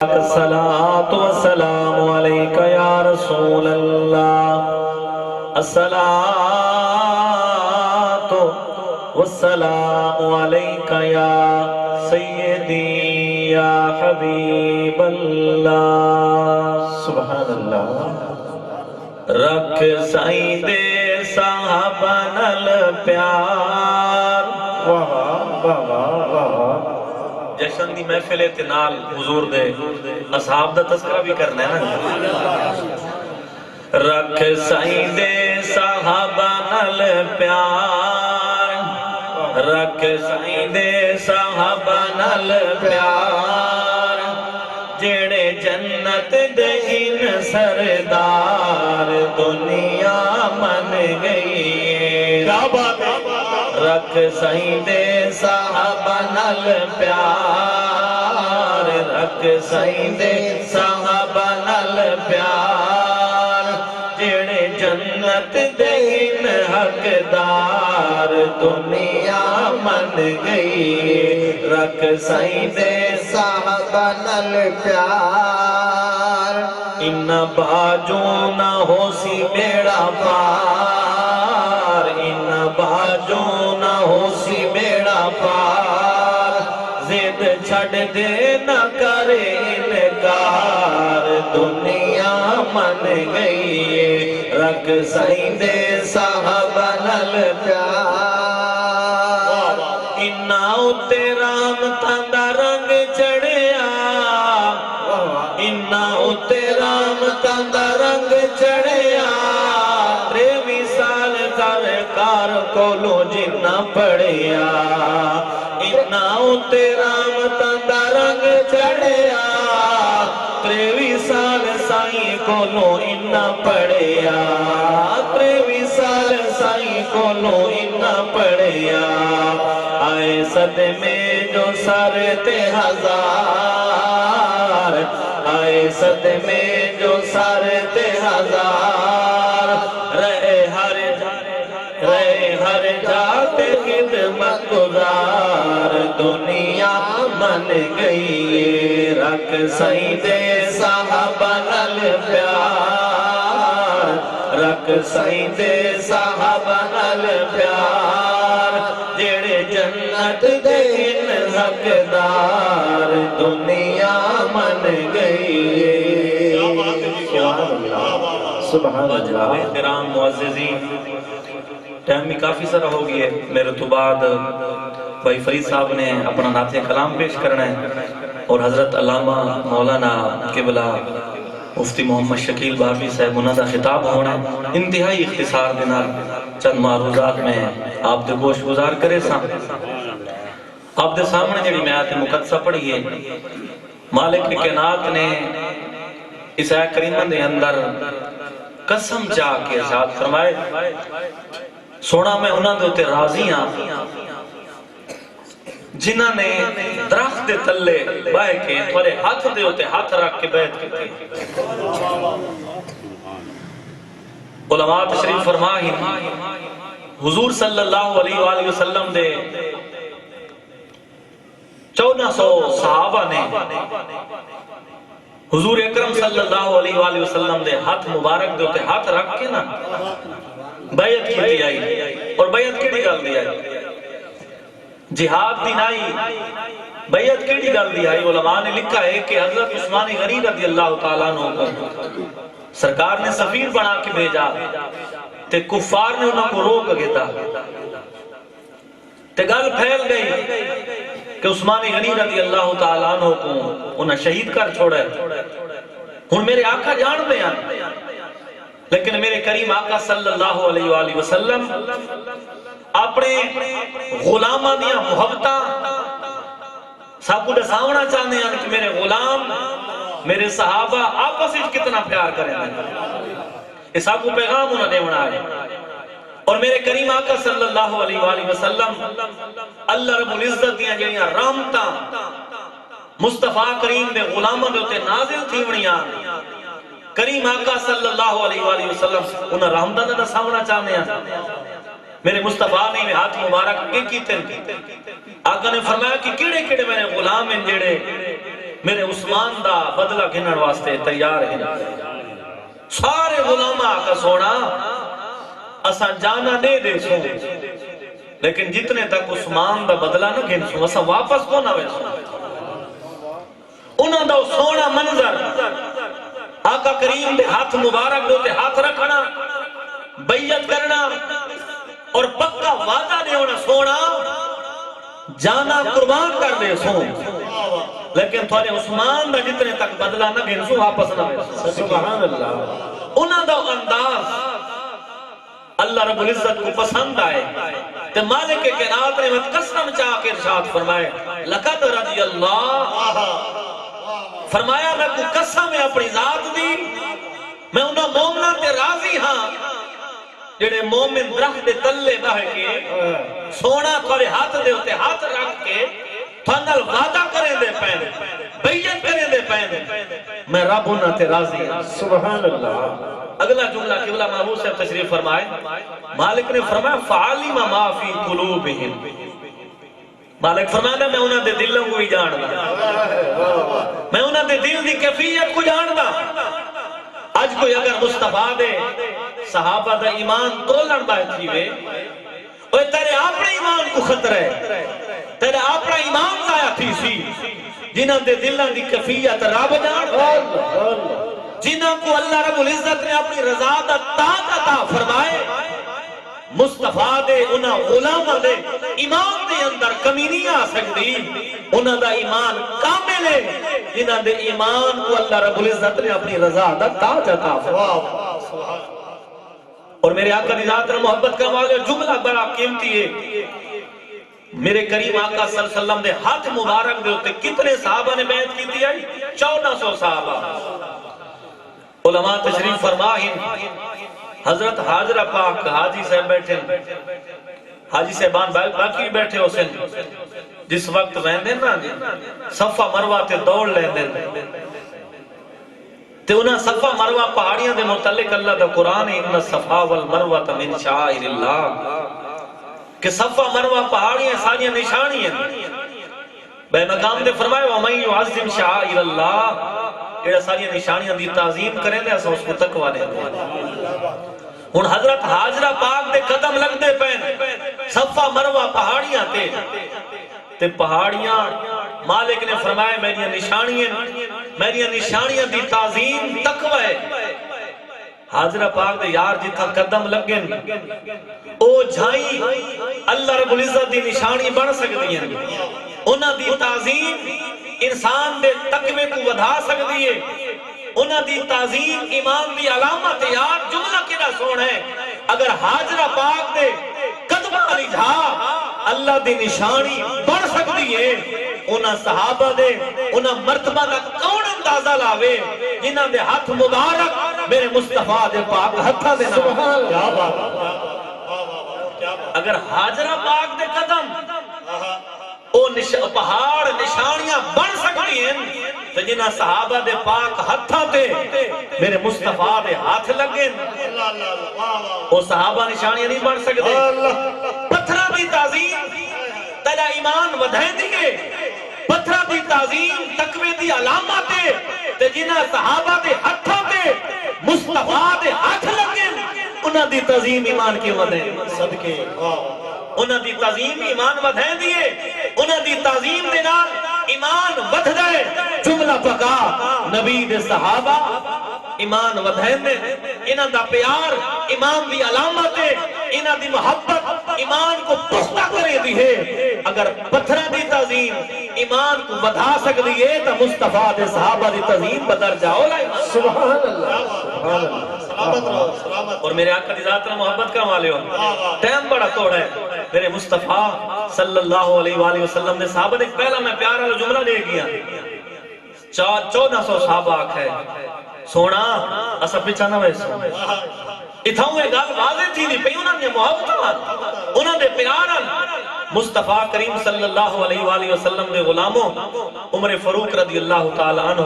الصلاة والسلام عليك يا رسول الله. الصلاة والسلام عليك يا سيدي يا حبيب الله. سبحان الله. رکھ سائیں دے صحابہ نال پیار. واہ واہ واہ. جشن دی محفل تے نال حضور دے اصحاب دا تذکرہ بھی کرنا ہے نا. رکھ سائیں دے صحابہ نال پیار. رکھ سائیں دے صحابہ نال پیار. جڑے جنت دے ان سردار دنیا من گئی. رکھ سائیں دے صحابہ نال پیار. رکھ سائیں دے صحابہ نال پیار. جڑے جنت دے ان حقدار دنیا من گئی. رکھ سائیں دے صحابہ نال پیار. ان باجو نہ ہو سی بیڑا پار. ان باجو نہ ہو سی بیڑا پار. زد چھڑ دے نہ کرے انکار دنیا من گئی. رکھ سائیں دے صحابہ نال پیار. انہاں اُتے رحمتاں دا رنگ چڑھیا. انہاں اُتے رحمتاں دا رنگ چڑھیا. 23 سال سرکار کولو جنہ پڑھیا. انہاں اُتے رحمتاں دا رنگ چڑھیا. 23 سال سائیں کولو انہاں پڑھیا. 23 سال سائیں کولو انہاں پڑھیا. آئے صدمے جو سر تے ہزار. آئے صدمے جو سر تے ہزار. رہے ہر جاتے خدمت گزار دنیا من گئی. رکھ سائیں دے صحابہ نال پیار. رکھ سائیں دے صحابہ نال پیار. جڑے جنت دے ان حقدار دنیا من گئی. سبحان اللہ. احترام معززین، ٹائم بھی کافی سارا ہو گئی ہے. میرے تو بعد بھائی فرید صاحب نے اپنا نعت کلام پیش کرنا ہے اور حضرت علامہ مولانا قبلہ مفتی محمد شکیل بابی صاحب انہاں دا خطاب ہونا ہے. انتہائی اختصار دینا چند معروضات میں آپ دے گوش گزار کرے ساں. آپ دے سامنے جڑی میں آیت مقدسہ پڑھی ہے، مالک کائنات نے اس آیت کریمہ دے اندر قسم چاہ کے ارشاد فرمائے، سونا میں انہاں دے تے راضی ہاں جنہاں نے درخت دے تلے بائے کے تھوڑے ہاتھ دے ہوتے ہاتھ رکھ کے بیعت کی تھی. علماء تشریف فرمائی حضور صلی اللہ علیہ وآلہ وسلم دے 1400 صحابہ نے حضور اکرم صلی اللہ علیہ وآلہ وسلم دے ہاتھ مبارک دے ہوتے ہاتھ رکھ کے نا بیعت کی دی آئی. اور بیعت کی دی گل دی آئی، جہاد دی نائی، بیعت کی دی گل دی آئی. علماء نے لکھا ہے کہ حضرت عثمان غنی رضی اللہ تعالیٰ عنہ کو سرکار نے سفیر بنا کے بھیجا تے کفار نے انہوں کو روک گیا تے گل پھیل گئی کہ عثمان غنی رضی اللہ تعالیٰ عنہ کو انہیں شہید کر چھوڑے. ہن میرے آقا جان دے ہیں لیکن میرے کریم آقا صلی اللہ علیہ وآلہ وسلم اپنے غلامہ دیا محبتاں سب کو دساونا چاہتے ہیں کہ میرے غلام میرے صحابہ آپس ہی کتنا پیار کریں گے. اس سب کو پیغام انہوں نے بنا ہے. اور میرے کریم آقا صلی اللہ علیہ وآلہ وسلم اللہ رب العزت دیا جنیاں رحمتاں مصطفیٰ کریم دے غلاموں دے نازل تھی بنیاں. کریم آقا صلی اللہ علیہ وآلہ وسلم انہوں رحمتاں دا دساونا چاہتے ہیں. میرے مصطفیٰ نے میں ہاتھ مبارک کے کیتے آقا نے فرمایا کہ کیڑے کیڑے میرے غلام ہیں جڑے میرے عثمان دا بدلہ گھنن واسطے تیار ہیں سارے غلامہ کا سونا اساں جانا نہیں دے سو لیکن جتنے تک عثمان دا بدلہ نہ گھن سو اساں واپس کو نہ ویسو انہاں دا سونا منظر آقا کریم دے ہاتھ مبارک دو تے ہاتھ رکھنا بیعت کرنا اور پکا وعدہ دے ہونا سونا جانا قربان کر دے سو لیکن تھوڑے عثمان دا جتنے تک بدلہ نہ گھن سو واپس نہ ویسو سبحان اللہ انہاں دا انداز اللہ رب العزت کو پسند آئے تے مالک کائنات نے قسم چاہ کے ارشاد فرمائے لقد رضی اللہ فرمایا میں کو قسم ہے اپنی ذات دی میں انہاں مومنہ تے راضی ہاں جڑے مومن درخت دے تلے بہ کے سونا تھوڑے ہاتھ دے ہوتے ہاتھ رکھ کے تھنل وعدہ کریں دے پین بیعت کریں دے پین میں رب انہاں تے راضی ہاں سبحان اللہ اگلا جملہ قبلہ محبوب صاحب تشریف فرمائے مالک نے فرمایا فعالم ما فی قلوبہم مالک فرمایا میں انہاں دے دلوں کو ہی جاندا میں انہاں دے دل دی کیفیت کو جاندا آج کوئی اگر مصطفیٰ دے صحابہ دا ایمان تولن باہر تھی وے اوہ تیرے اپنے ایمان کو خطر ہے تیرے اپنا ایمان ضائع تھی سی جنہاں دے دلوں دی کیفیت رب جاندا جنہاں کو اللہ رب العزت نے اپنی رضا دا تاج عطا فرمائے مصطفیٰ دے انہاں غلامہ دے ایمان دے اندر کمی نہیں آ سکتی انہاں دا ایمان کامل ہے جنہاں دے ایمان کو اللہ رب العزت نے اپنی رضا دا تاج عطا فرمائے اور میرے آقا دی ذات نے محبت کا واضح جملہ بڑا قیمتی ہے میرے کریم آقا صلی اللہ علیہ وسلم دے ہاتھ مبارک دے ہوتے کتنے صحابہ نے بیعت کی تھی 1400 صحابہ علماء تشریف فرمائیں حضرت حاجرہ پاک حاجی صاحب بیٹھے حاجی صاحبان باقی بیٹھے ہو سن جس وقت ویندے نا صفا مروہ تے دوڑ لیندے تے انہاں صفا مروہ پہاڑیاں دے متعلق اللہ دا قرآن ہے ان صفا والمروہ من شعائر اللہ کہ صفا مروہ پہاڑیاں ساریاں نشانی ہیں بے مقام دے فرمائے وَمَن يُعَظِّمْ شَعَائِرَ اللَّهِ ایڑا ساریاں نشانیاں دی تعظیم کریں دے ایسا اس کو تقوی دے ہن حضرت حاجرہ پاک دے قدم لگ دے پین صفا مروہ پہاڑیاں تے پہاڑیاں مالک نے فرمائے میری نشانیاں دی تعظیم تقوی ہے حاضرہ پاک دے یار جتھا قدم لگن او جھائی اللہ رب العزت دی نشانی بن سکتی ہیں انہاں دی تعظیم انسان دے تقوی کو ودھا سکتی ہے انہاں دی تعظیم ایمان دی علامت یار جملہ کیڑا سونا ہے اگر حاجرہ پاک دے قدمہ علی جھا اللہ دی نشانی بن سکتی ہے انہاں صحابہ دے انہاں مرتبہ دا کون اندازہ لاوے جنہاں دے ہاتھ مبارک میرے مصطفیٰ دے پاک ہتھا دے نام کیا بات اگر حاجرہ پاک دے قدم او پہاڑ نشانیاں بن سکتی ہیں تو جنہاں صحابہ دے پاک ہتھا تے میرے مصطفیٰ دے ہاتھ لگیں او صحابہ نشانیاں نہیں بن سکتے پتھرہ دی تعظیم تیرا ایمان ودھائیں دیئے پتھرہ دی تعظیم تقوی دی علامات تے جنہاں صحابہ دے ہتھا تے مصطفیٰ دے ہاتھ لگیں انہاں دی تعظیم ایمان کی ودھائیں صدقے انہاں دی تعظیم ایمان ودھائیں دیئے انہاں دی تعظیم دے نال ایمان ودھ جائے جملہ پکا نبی دے صحابہ ایمان ودھائیں دے انہاں دا پیار ایمان دی علامت ہے انہاں دی محبت ایمان کو پختہ کرے دی ہے اگر پتھرہ دی تعظیم ایمان کو ودھا سکتی ہے تو مصطفیٰ دے صحابہ دی تعظیم بدر جاؤ لائے سبحان اللہ سبحان اللہ اور میرے آقا دی ذات نے محبت کا والے ہو ٹائم بڑا توڑا ہے میرے مصطفیٰ صلی اللہ علیہ وآلہ وسلم نے صحابہ نے پہلا میں پیارا جملہ لے گیا 1400 صحابہ آکھا ہے سونا اسا پچھانا ویسا اتھاؤں ایک گال واضح تھی دی پہ انہوں نے محبت انہوں نے پیارا مصطفیٰ کریم صلی اللہ علیہ وآلہ وسلم نے غلاموں عمر فاروق رضی اللہ تعالی عنہ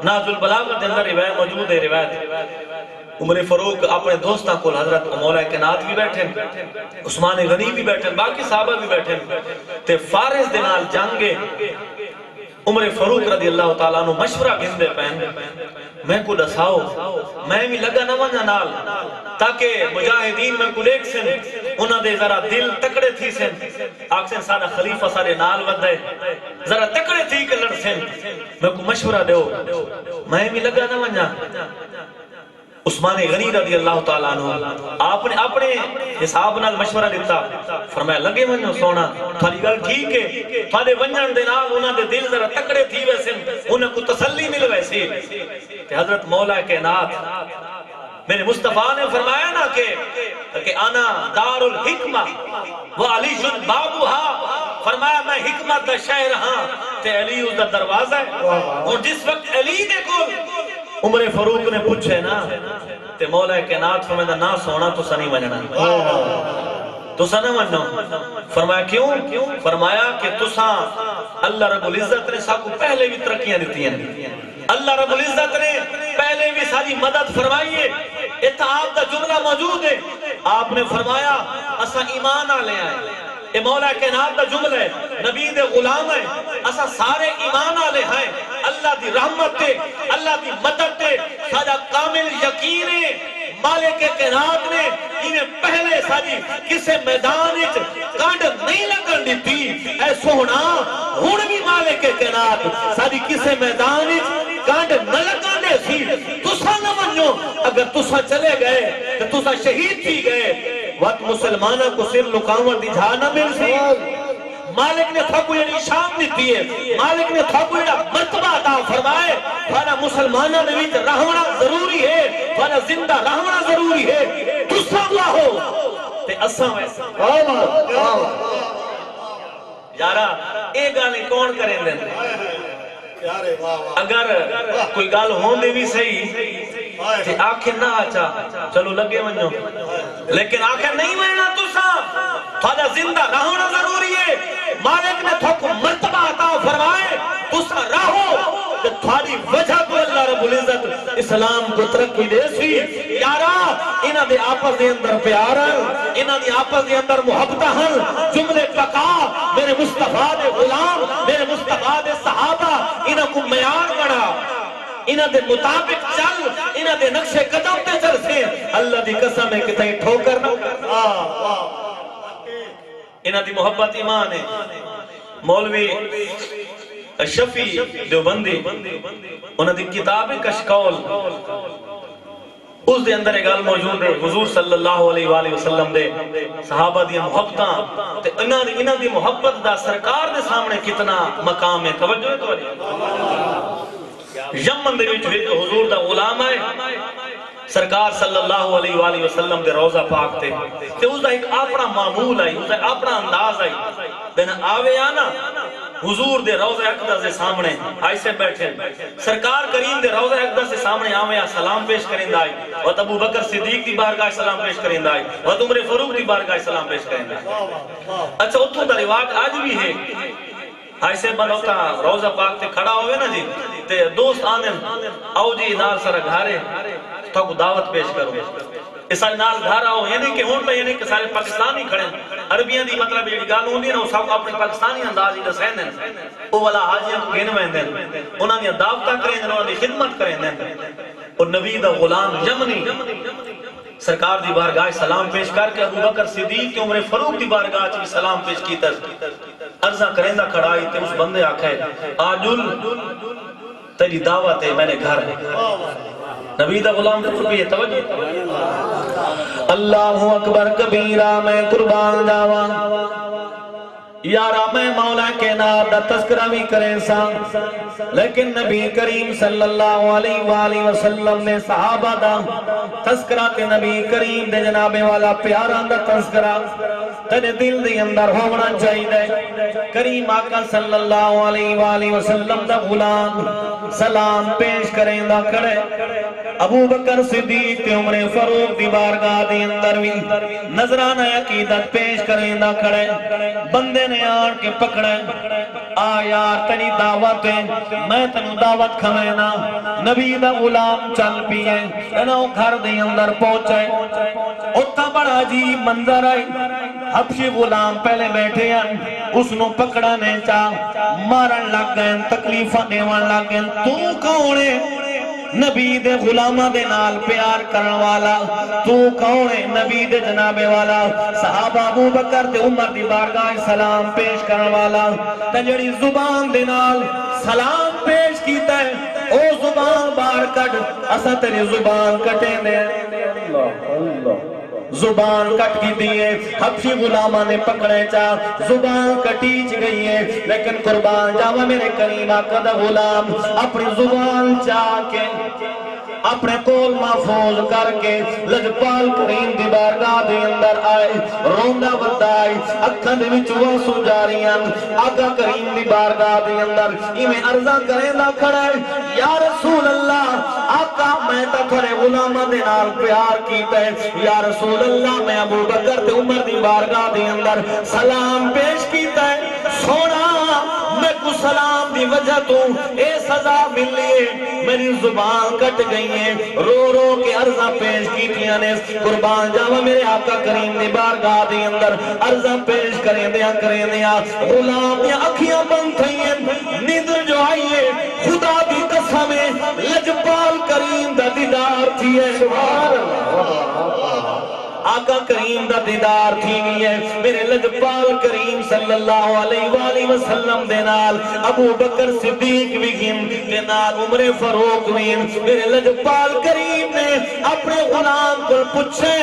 ناز البلاغت دے اندر روایت موجود ہے روایت عمر فاروق اپنے دوستاں کو حضرت مولا کائنات بھی بیٹھے عثمان غنی بھی بیٹھے باقی صحابہ بھی بیٹھے تے فارس دے نال جنگے عمر فاروق رضی اللہ تعالیٰ عنہ مشورہ گھندے پہن میں کو دساؤ میں بھی لگا نہ ونجا نال تاکہ مجاہدین میں کو دیکھ سن انہاں دے ذرا دل تکڑے تھی سن آکسن سادہ خلیفہ سارے نال ودے ذرا تکڑے تھی کہ لڑ سن میں کو مشورہ دیو میں بھی لگا نہ ونجا عثمان غنی رضی اللہ تعالیٰ عنہ آپ نے اپنے حساب نال مشورہ دیتا فرمایا لگے ونجو سونا تھوڑی گل ٹھیک ہے تھوڑے ونجن دے نال انہاں دے دل ذرا تکڑے تھی ویسے انہاں کو تسلی مل ویسے کہ حضرت مولا کائنات میرے مصطفیٰ نے فرمایا نا کہ انا دار الحکمہ وعلی بابوہا فرمایا میں حکمت دا شہر ہاں تے علی اس دا دروازہ ہے اور جس وقت علی نے کو عمر فاروق نے پوچھے نا تے مولا کائنات فرمایا نہ سونا تو سنی ونجنا تو سنہ ونجنا فرمایا کیوں فرمایا کہ تساں اللہ رب العزت نے سب کو پہلے بھی ترقیاں دیتی ہیں اللہ رب العزت نے پہلے بھی ساری مدد فرمائیے اتحاد دا جملہ موجود ہے آپ نے فرمایا اسا ایمان آلے آئے اے مولا کائنات دا جملہ ہے نبی دے غلام ہے اسا سارے ایمان آلے ہیں اللہ دی رحمت تے اللہ دی مدد تے سارا کامل یقین ہے مالک کائنات نے انہیں پہلے ساری کسے میدان وچ کانڈ نہیں لگن دیتی اے سونا ہن بھی مالک کائنات ساری کسے میدان وچ کانڈ نہ لگن دے سی تساں نہ ونجو اگر تساں چلے گئے تے تساں شہید تھی گئے وقت مسلمانہ کو سر لکاون دی جھا نہ مل سی مالک نے تھا کو یہ نشان دیتی ہے مالک نے تھا کو یہ مرتبہ عطا فرمائے تھانا مسلمانہ نویت رہونا ضروری ہے تھانا زندہ رہونا ضروری ہے تسا اللہ ہو تے اساں ویسا یارا اے گالیں کون کریں دیں اگر کوئی گال ہون دے بھی صحیح تے آنکھیں نہ آچا چلو لگے ونجو لیکن آنکھیں نہیں ونجنا تسا تھوڑا زندہ رہونا ضروری ہے مالک نے تھوڑا مرتبہ عطا فرمائے تسا رہو کہ تھوڑی وجہ تو اللہ رب العزت اسلام کو ترقی دے سی یارا انہاں دے آپس دے اندر پیار انہاں دے آپس دے اندر محبتہ ہن جملے پکا میرے مصطفیٰ دے غلام میرے مصطفیٰ دے صحابہ انہاں کو معیار بڑھا انہاں دے مطابق چل انہاں دے نقش قدم تے چل سے اللہ دی قسم ہے کہ تہیں ٹھوکر نہ انہاں دی محبت ایمان ہے مولوی شفی دیوبندی انہاں دی کتاب کشکول اس دے اندر ایک گل موجود ہے حضور صلی اللہ علیہ وآلہ وسلم دے صحابہ دی محبتاں تے انہاں دی محبت دا سرکار دے سامنے کتنا مقام ہے توجہ ہے تو یمن دے وچ حضور دا غلام ہے سرکار صلی اللہ علیہ وآلہ وسلم دے روزہ پاک تے اس دا ایک اپنا معمول ہے اس دا اپنا انداز ہے دن آوے آنا حضور دے روزہ اقدس دے سامنے ایسے بیٹھے سرکار کریم دے روزہ اقدس دے سامنے آوے سلام پیش کریں دائی وقت ابو بکر صدیق دی بارگاہ سلام پیش کریں دائی وقت عمر فاروق دی بارگاہ سلام پیش کریں دائی اچھا اتھو دا رواج آج بھی ہے ایسے بنوتا روزہ پاک تے کھڑا ہوئے نا جی تے دوست آنن آؤ جی نال سارا گھارے تو کو دعوت پیش کرو اس سارے نال گھارا ہو یعنی کہ ہون پہ یعنی کہ سارے پاکستانی کھڑے عربیاں دی مطلب یہ گال ہوندی نا سب اپنے پاکستانی انداز ہی دسین دیں او والا حاجیاں کو گھن وین دیں انہاں دی دعوتاں کریں دیں انہاں دی خدمت کریں دیں اور نبی دا غلام یمنی سرکار دی بارگاہ سلام پیش کر کے ابو بکر صدیق کے عمر فاروق دی بارگاہ چی سلام پیش کی تر عرضہ کرندہ کھڑائی تے اس بندے آکھے آجل تیری دعوت ہے میں نے گھر نبی دا غلام تو بھی توجہ اللہ اکبر کبیرہ میں قربان جاواں یارا میں مولا کے نام دا تذکرہ بھی کریں سا لیکن نبی کریم صلی اللہ علیہ وآلہ وسلم نے صحابہ دا تذکرہ تے نبی کریم دے جناب والا پیارا دا تذکرہ تیرے دل دی اندر ہونا چاہی دے کریم آقا صلی اللہ علیہ وآلہ وسلم دا غلام سلام پیش کریں دا کڑے ابو بکر صدیق تے عمر فاروق دی بارگاہ دی اندر بھی نظرانہ عقیدت پیش کریں دا کڑے بندے نے آن کے پکڑے آ یار تیری دعوت ہے میں تنو دعوت کھوینا نبی دا غلام چل پیے انہوں گھر دی اندر پہنچے اتھا بڑا عجیب منظر آئی حبشی غلام پہلے بیٹھے ہیں اس نو پکڑانے چاہ مارن لگ گئے تکلیفہ دیوان لگ گئے تو کونے نبی دے غلامہ دے نال پیار کرن والا تو کونے نبی دے جنابے والا صحابہ ابو بکر تے عمر دی بارگاہ سلام پیش کرن والا تجڑی زبان دے نال سلام پیش کیتا ہے او زبان بار کٹ اسا تیری زبان کٹے دے زبان کٹ کی دیئے حبشی غلامہ نے پکڑے چاہ زبان کٹیچ گئی ہے لیکن قربان جاوہ میرے کریم آقا دا غلام اپنی زبان چاہ کے اپنے قول محفوظ کر کے لجپال کریم دی بارگاہ دے اندر آئے روندہ بدائی اکھاں دے وچ آنسو جاریاں آقا کریم دی بارگاہ دے اندر ایویں عرضہ کریں دا کھڑا ہے یا رسول اللہ آقا میں تا تھوڑے غلامہ دے نال پیار کیتا ہے یا رسول اللہ میں ابو بکر تے عمر دی بارگاہ دے اندر سلام پیش کیتا ہے سونا میں کو سلام دی وجہ تو اے سزا ملی میری زبان کٹ گئی ہے رو رو کے عرضہ پیش کیتیاں نے قربان جاوہ میرے آقا کریم دی بارگاہ دے اندر عرضہ پیش کریں دیا غلام یا اکھیاں بند تھئی ہیں نیدر جو آئیے خدا دی قسم لجپال کریم دا دیدار تھی ہے سبحان اللہ آقا کریم دا دیدار تھی گئی ہے میرے لجپال کریم صلی اللہ علیہ وآلہ وسلم دے نال ابو بکر صدیق بھی گن دے نال عمر فاروق بھی میرے لجپال کریم نے اپنے غلام کو پوچھے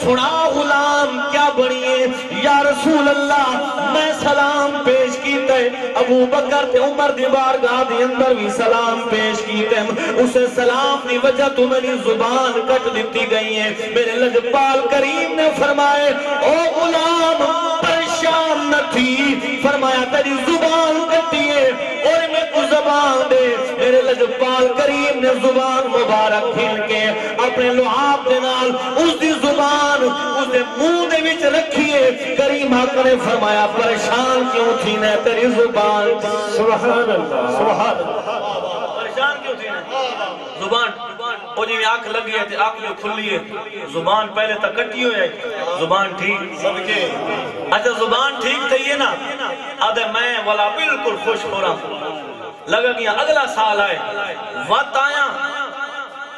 سنا غلام کیا بڑھئے یا رسول اللہ میں سلام پیش کیتے ابو بکر تے عمر دی بارگاہ دی اندر بھی سلام پیش کیتے اسے سلام دی وجہ تو میری زبان کٹ دیتی گئی ہے میرے لجپال کریم نے فرمائے او غلام پریشان نہ تھی فرمایا تیری زبان کٹیے اور میں کو زبان دے میرے لجپال کریم نے زبان مبارک کھل کے اپنے لعاب دے نال اس دی زبان اس دے منہ دے وچ رکھیے کریم آقا نے فرمایا پریشان کیوں تھی نے تیری زبان سبحان اللہ سبحان اللہ پریشان کیوں تھی نے زبان وہ جی آنکھ لگی ہے آنکھ جو کھلی ہے زبان پہلے تک کٹی ہوئی ہے زبان ٹھیک اچھا زبان ٹھیک تھی ہے نا آدھے میں والا بالکل خوش ہو رہا ہوں لگا گیا اگلا سال آئے وقت آیا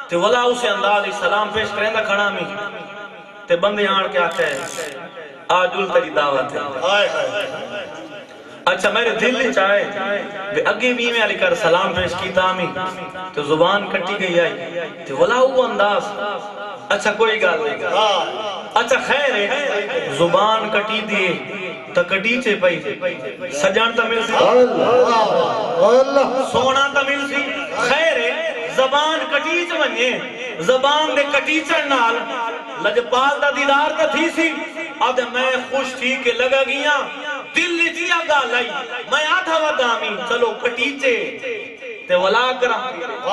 تے والا اسے انداز سلام پیش کریں دا کھڑا میں تے بندے آڑ کے آتے ہیں آج ال تیری دعوت ہے اچھا میرے دل نے چاہے بے اگے بھی میں علی کر سلام پیش کی تامی تو زبان کٹی گئی آئی تو ولا ہوا انداز اچھا کوئی گال نہیں اچھا خیر ہے زبان کٹی دیئے تا کٹی چے پئی سجان تا مل سی سونا تا مل سی خیر ہے زبان کٹی چے بنیے زبان دے کٹی چڑنال لجپال دا دیدار تا تھی سی اب میں خوش تھی کہ لگا گیا دل جیا گا لائی میں آدھا ودامی چلو کٹیچے تے ولا کرم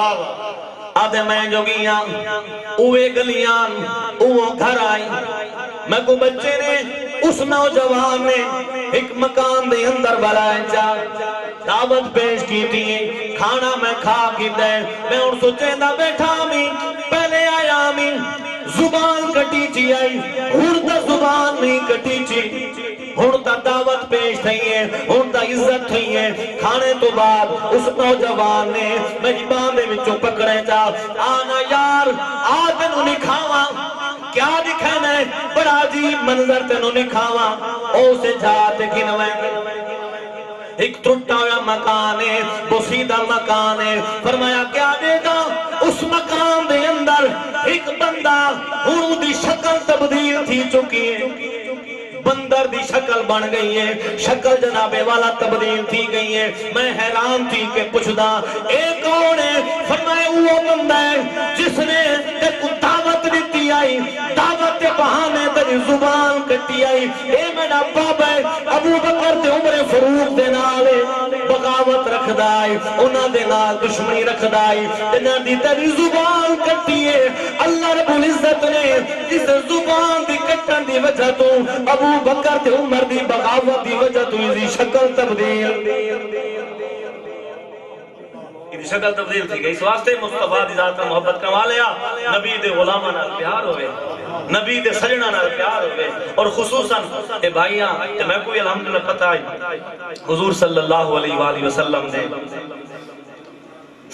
آدھے میں جو گیا اوے گلیاں اوہ گھر آئی میں کو بچے نے اس نوجوان نے ایک مکان دے اندر بلائیں چاہ دعوت پیش کی تھی کھانا میں کھا کی دے میں ان سوچے دا بیٹھا می پہلے آیا می زبان کٹی چی آئی ہرتا زبان نہیں کٹی چی ہرتا دعوت پیش تھی ہے ہرتا عزت تھی ہے کھانے تو بعد اس نوجوان نے میری باندے وچوں پکڑے جا آنا یار آج تینوں نہیں کھاواں کیا دکھانا ہے بڑا عجیب منظر تینوں نہیں کھاواں او سے جاتے گنویں ایک ٹوٹا ہوا مکان ہے بسیدہ مکان ہے فرمایا کیا دے گا اس مکان دے اندر ایک بندہ ہنو دی شکل تبدیل تھی چکی ہے بندر دی شکل بن گئی ہے شکل جنابے والا تبدیل تھی گئی ہے میں حیران تھی کہ پوچھ دا ایک کون ہے فرمایا وہ بندہ ہے جس نے ایک دعوت دیتی آئی دعوت بہانے تیری زبان کٹی آئی اے میرا بابا ہے ابو بکر تے عمر فاروق دے نالے بغاوت رکھ دائی انہاں دے نال دشمنی رکھ دائی انہاں دی تیری زبان کٹی ہے اللہ رب العزت نے اس زبان دی کٹن دی وجہ تو ابو بکر تے عمر دی بغاوت دی وجہ تو اسی شکل تبدیل یہ شکل تبدیل تھی گئی. اس واسطے مصطفیٰ دی ذات نال محبت کروا لیا. نبی دے غلاماں نال پیار ہوئے, نبی دے سجنا نال پیار ہوئے. اور خصوصاً اے بھائیاں تے میں کوئی الحمدللہ پتہ ہے حضور صلی اللہ علیہ وآلہ وسلم دے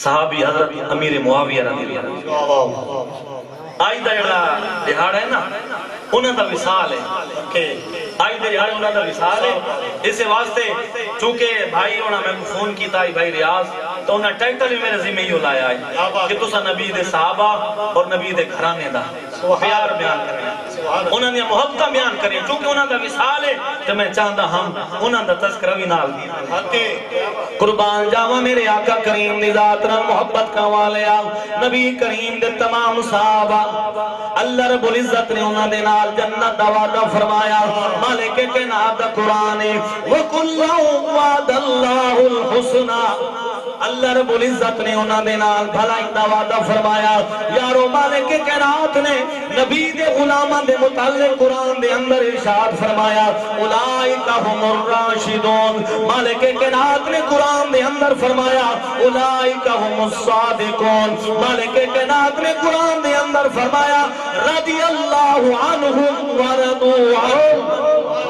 صحابی حضرت امیر معاویہ رضی اللہ عنہ. آج دا جڑا دہاڑا ہے نا انہاں دا وصال ہے کہ آج دا جڑا انہاں دا وصال ہے. اس واسطے چونکہ بھائی انہاں میں کو فون کیتا ہے بھائی ریاض تو انہاں ٹائٹل بھی میرے ذمہ ہی لایا ہے کہ تسا نبی دے صحابہ اور نبی دے گھرانے دا پیار بیان کریں, انہاں نے محبت بیان کریں. چونکہ انہاں دا وصال ہے تو میں چاہتا ہم انہاں دا تذکرہ بھی نال قربان جاواں میرے آقا کریم دی ذات نال محبت کروا لیا. نبی کریم دے تمام صحابہ اللہ رب العزت نے انہاں دے نال جنت دا وعدہ فرمایا. مالک کائنات دا قرآن ہے وَكُلًّا وَعَدَ اللَّهُ الْحُسْنَى. اللہ رب العزت نے انہاں دے نال بھلائی دا وعدہ فرمایا. یارو مالک کائنات نے نبی دے غلاماں دے متعلق قرآن دے اندر ارشاد فرمایا اولئک هم الراشدون. مالک کائنات نے قرآن دے اندر فرمایا اولئک هم الصادقون. مالک کائنات نے قرآن دے اندر فرمایا رضی اللہ عنہم ورضوا عنہ.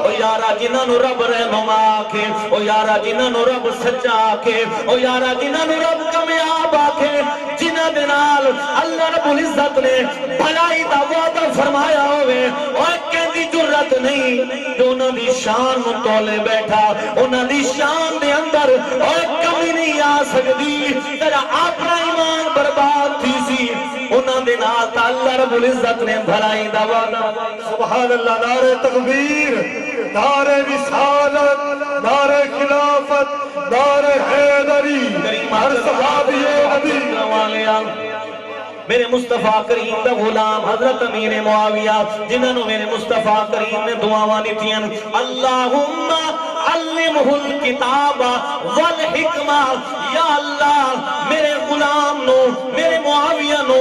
او یارا جنہاں نو رب رہنما آکھے, او یارا جنہاں نو رب سچا آکھے, او یارا جنہاں نو رب کامیاب آکھے, جنہاں دے نال اللہ رب العزت نے بھلائی دا وعدہ فرمایا ہوئے, اور کہندی جرت نہیں جو انہاں دی شان نو تولے بیٹھا. انہاں دی شان دے اندر اور کمی نہیں آ سکدی. تیرا اپنا ایمان برباد تھی سی انہاں دے نال اللہ رب العزت نے بھلائی دا وعدہ. سبحان اللہ. نعرہ تکبیر, نعرہ رسالت, نعرہ خلافت, نعرہ حیدری, ہر صحابی نبی. میرے مصطفیٰ کریم دا غلام حضرت امیر معاویہ جنہاں نو میرے مصطفیٰ کریم نے دعاواں دتیاں اللہم علمہ الکتاب والحکمہ. یا اللہ میرے غلام نو میرے معاویہ نو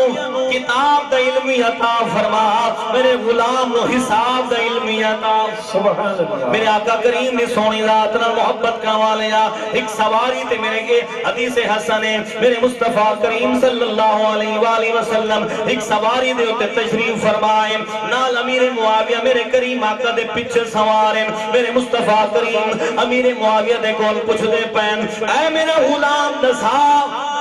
کتاب دا علمی عطا فرما, میرے غلام نو حساب دا علمی عطا. سبحان اللہ. میرے آقا کریم نے سونی ذات نال محبت کروا لیا. ایک سواری تے میرے کے حدیث حسن ہے میرے مصطفیٰ کریم صلی اللہ علیہ وآلہ وسلم ایک سواری دے اتے تشریف فرمائیں, نال امیر معاویہ میرے کریم آقا دے پیچھے سواریں. میرے مصطفیٰ کریم امیر معاویہ دے کول پوچھ دے پین اے میرا غلام دسا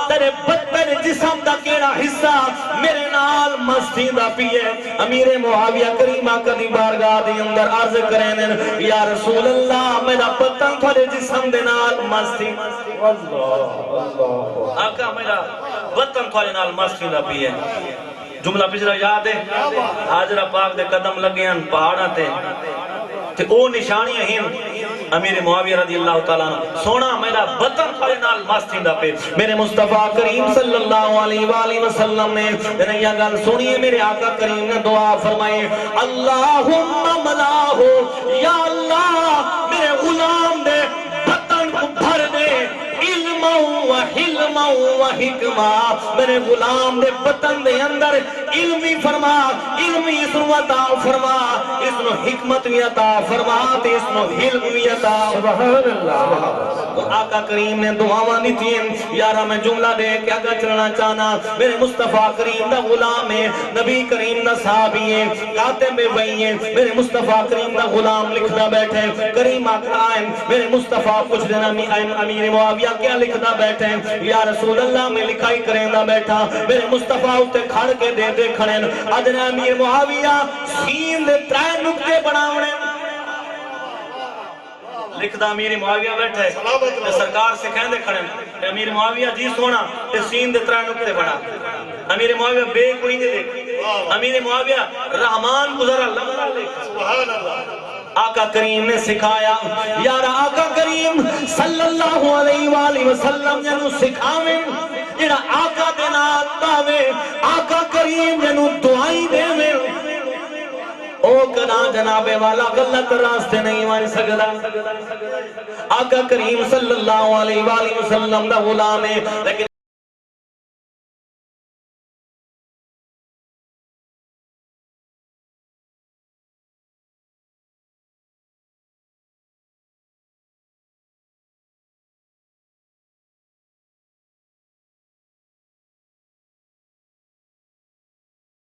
تیرے بدتر جسم دا کیڑا حصہ میرے نال مستی دا پیے. امیر معاویہ کریم آقا دی بارگاہ دی اندر عرض کریں یا رسول اللہ میرا بدتن تھوڑے جسم دے نال مستی. آقا میرا بدتن تھوڑے نال مستی دا پیے. جملہ پچھلا یاد ہے حاجرہ پاک دے قدم لگے ہیں پہاڑاں تے او نشانیاں ہیں. امیر معاویہ رضی اللہ تعالیٰ عنہ سونا میرا بطن کھڑے نال ماستی دا پہ. میرے مصطفیٰ کریم صلی اللہ علیہ وآلہ وسلم نے یہ گل سنیے. میرے آقا کریم نے دعا فرمائے اللہم ملاہو, یا اللہ میرے غلام دے بطن کو بھر دے علم و حلم و حکمہ. میرے غلام دے بطن دے اندر علمی فرما, علمی اس نو عطا فرما, اس نو حکمت بھی عطا فرما, تے اس نو حلم بھی عطا. سبحان اللہ. آقا کریم نے دعاواں دتیاں. یارا میں جملہ دے کے آگے چلنا چاہنا. میرے مصطفیٰ کریم دا غلام ہے, نبی کریم دا صحابی ہے, کاتب وہی ہے. میرے مصطفیٰ کریم دا غلام لکھدا بیٹھے. کریم آقا آئے میرے مصطفیٰ کچھ دینا امیر معاویہ کیا لکھدا بیٹھے یا رسول اللہ میں لکھائی کریں دا بیٹھا. میرے مصطفیٰ اتے کھڑ کے دے دے کھڑے ادنا امیر معاویہ سین دے 3 نقطے بناونے لکھدا. امیر معاویہ بیٹھے سرکار سے کہندے کھڑے امیر معاویہ جی سونا تے سین دے 3 نقطے بنا. امیر معاویہ بے کوئی نہیں دیکھ. امیر معاویہ رحمان کو ذرا لمحہ لکھ. سبحان اللہ. آقا کریم نے سکھایا. یار آقا کریم صلی اللہ علیہ وآلہ وسلم جنو سکھاویں جڑا آقا دے نال پاوے, آقا کریم جنو دعائی دے میں او کنا جناب والا غلط راستے نہیں مان سکدا. آقا کریم صلی اللہ علیہ وآلہ وسلم دا غلام ہے لیکن